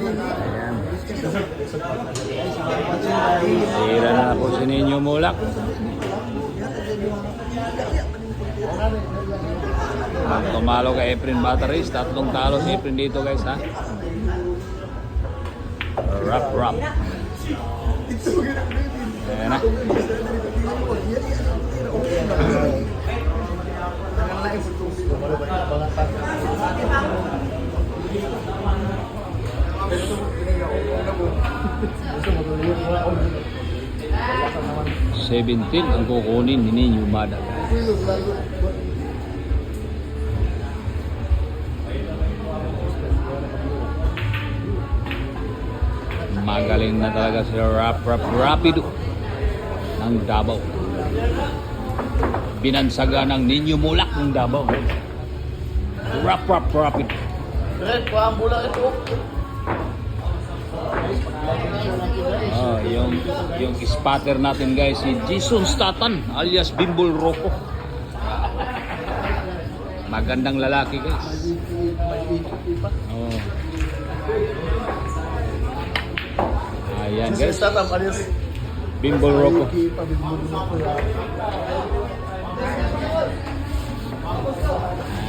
Ayan. Sira na po si Ninyo Mulak. Ang tumalo kay Efren Batteries. Tatlong talo si Efren dito guys ha. Rap. Ayan na. $17 ang kukunin ni Ninyo Mada. Magaling na talaga si Rapido ng Davao. Binansaga ng Ninyo Mulak ng Davao. Rapido. Yung spotter natin guys si Jason Statan alias Bimbol Rocco. Magandang lalaki guys. Oh. Ayan guys. Bimbol Rocco.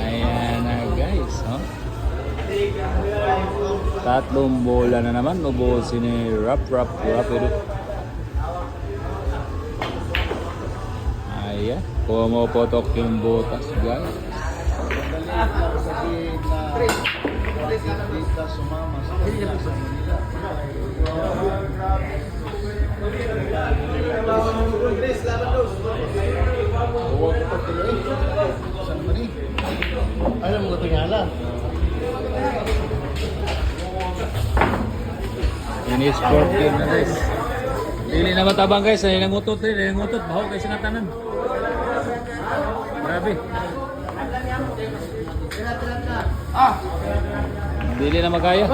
Ayan na guys. Oh. Tatlong bola na naman. Ubusin ni Rapido. Ayan. Pumopotok yung butas guys. Alam mo ito nga lang. Ini sport game na guys. Dili na matabang guys. Nangutot. Baho guys na tanan. Grabe. Dili na magaya.